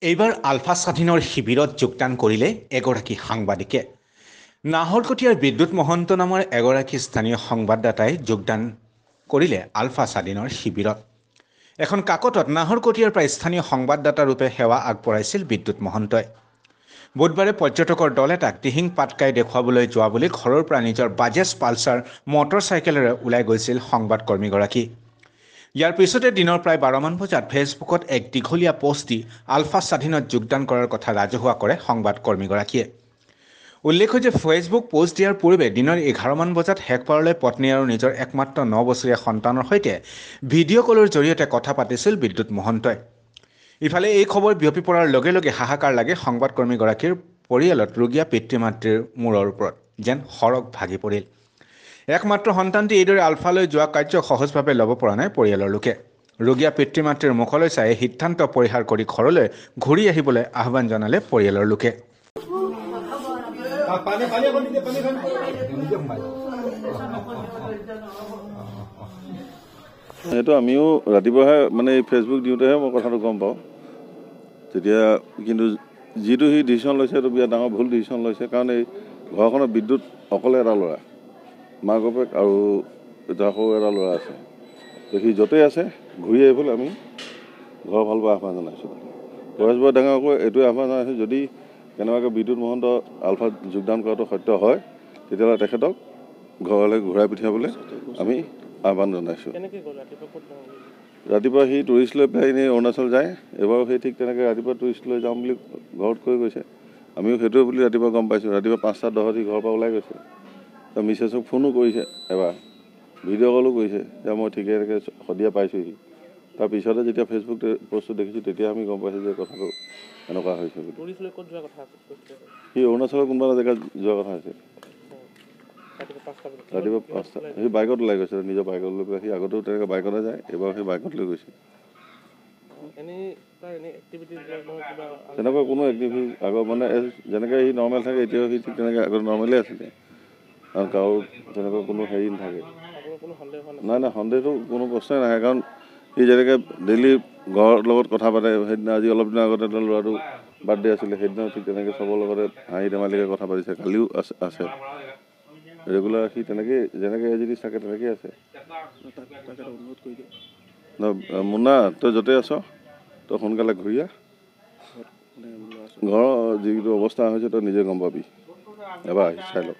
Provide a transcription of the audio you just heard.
এইবাৰ আলফা স্বাধীনৰ শিবিৰত যোগদান কৰিলে এগৰাকী সাংবাদিকে। নাহৰকটীয়াৰ বিদ্যুৎ মহন্ত নামৰ এগৰাকী স্থানীয় সংবাদদাতাই যোগদান কৰিলে আলফা স্বাধীনৰ শিবিৰত। এখন কাকতত নাহৰকটীয়াৰ পৰা স্থানীয় সংবাদদাতা ৰূপে সেৱা আগবঢ়াইছিল বিদ্যুৎ মহন্তই। বুধবাৰে পৰ্যটকৰ দল এটাক দিহিং পাটকাই দেখুৱাবলৈ যোৱা বুলি ঘৰৰ পৰা নিজৰ বাজাজ পালচাৰ মটৰচাইকেলেৰে ওলাই গৈছিল সংবাদকৰ্মীগৰাকী। ইয়াৰ পিছতে দিনৰ প্ৰায় 12 মান বজাত ফেচবুকত এক দীঘলীয়া পোষ্ট দি আলফা স্বাধীনত যোগদান কৰাৰ কথা ৰাজহুৱা কৰে সংবাদকৰ্মীগৰাকীয়ে। উল্লেখ্য যে ফেচবুক পোষ্ট দিয়াৰ পূৰ্বে দিনৰ 11 মান বজাত শেষবাৰলৈ পত্নী আৰু নিজৰ একমাত্ৰ 9 বছৰীয়া সন্তানৰ সৈতে ভিডিঅ' কলৰ জৰিয়তে কথা পাতিছিল বিদ্যুৎ মহন্তই। ইফালে এই খবৰ বিয়পি পৰাৰ লগে লগে হাহাকাৰ লাগে সংবাদকৰ্মীগৰাকীৰ পৰিয়ালত ৰুগীয়া পিতৃ মাতৃৰ মূৰৰ ওপৰত, যেন সৰগ ভাগি পৰিল। একমাত্ৰ সন্তানটি এইদৰে আলফালৈ যোৱা কাৰ্য সহজভাৱে ল'ব পৰা নাই পৰিয়ালৰ লোকে। ৰুগীয়া পিতৃ মাতৃৰ মুখলৈ চাই সিদ্ধান্ত পৰিহাৰ কৰি ঘৰলৈ ঘূৰি আহিবলৈ আহ্বান জনালে পৰিয়ালৰ লোকে। সেইটো আমিও ৰাতিপুৱাহে মানে ফেচবুক দিওঁতেহে মই কথাটো গম পাওঁ। তেতিয়া কিন্তু যিটো সি ডিচিশ্যন লৈছে সেইটো বিৰাট ডাঙৰ ভুল ডিচিশ্যন লৈছে। কাৰণ এই ঘৰখনত বিদ্যুৎ অকলে এটা ল'ৰা, মাক বাপেক আৰু তাৰ সৰু এটা ল'ৰা আছে। তো সি য'তেই আছে ঘূৰি আহিবলৈ আমি ঘৰৰ ফালৰ পৰা আহ্বান জনাইছোঁ। পৰেশবৰ ডাঙৰকৈ এইটোৱে আহ্বান জনাইছোঁ, যদি কেনেবাকৈ বিদ্যুৎ মহন্ত আলফাত যোগদান কৰাটো সত্য হয়, তেতিয়াহ'লে তেখেতক ঘৰলৈ ঘূৰাই পঠিয়াবলৈ আমি আহ্বান জনাইছোঁ। ৰাতিপুৱা সি টুৰিষ্ট লৈ পেলাই এনেই অৰুণাচল যায়। এইবাৰো সেই ঠিক তেনেকৈ ৰাতিপুৱা টুৰিষ্ট লৈ যাম বুলি ঘৰত কৈ গৈছে। আমিও সেইটোৱে বুলি ৰাতিপুৱা গম পাইছোঁ। ৰাতিপুৱা 5:10 সি ঘৰৰ পৰা ওলাই গৈছে। তো মিছেছক ফোনো কৰিছে, এবাৰ ভিডিঅ' কলো কৰিছে যে মই ঠিকে এনেকৈ শদিয়া পাইছোঁহি। তাৰপিছতে যেতিয়া ফেচবুক পষ্টটো দেখিছোঁ, তেতিয়া আমি গম পাইছোঁ যে কথাটো এনেকুৱা হৈছে বুলি। সি অৰুণাচলৰ কোনোবা এটা জেগাত যোৱা কথা হৈছে। ৰাতিপুৱা 5টা সি বাইকত ওলাই গৈছে, নিজৰ বাইকত লৈ পেলাই। সি আগতেও তেনেকৈ বাইকতে যায়, এইবাৰ সেই বাইকত লৈ গৈছে। তেনেকুৱা কোনো এক্টিভিটি আগৰ মানে যেনেকৈ সি নৰ্মেল থাকে, এতিয়াও সি ঠিক তেনেকৈ আগত নৰ্মেলেই আছিলে। কাৰণ কাৰো তেনেকুৱা কোনো হেৰি নাথাকে। নাই সন্দেহটো কোনো প্ৰশ্নই নাহে। কাৰণ সি যেনেকৈ ডেইলি ঘৰৰ লগত কথা পাতে, সেইদিনা আজি অলপ দিনৰ আগতে এটা ল'ৰাটো বাৰ্থডে আছিলে, সেইদিনাও ঠিক তেনেকৈ চবৰ লগতে হাঁহি ধেমালিকৈ কথা পাতিছে। কালিও আছে ৰেগুলাৰ। সি তেনেকেই যেনেকৈ এজিডিছ থাকে তেনেকেই আছে। মুন্না, তই য'তে আছ তই সোনকালে ঘূৰি আহ। ঘৰৰ যিটো অৱস্থা হৈছে তই নিজে গম পাবি, এবাৰ আহি চাই ল।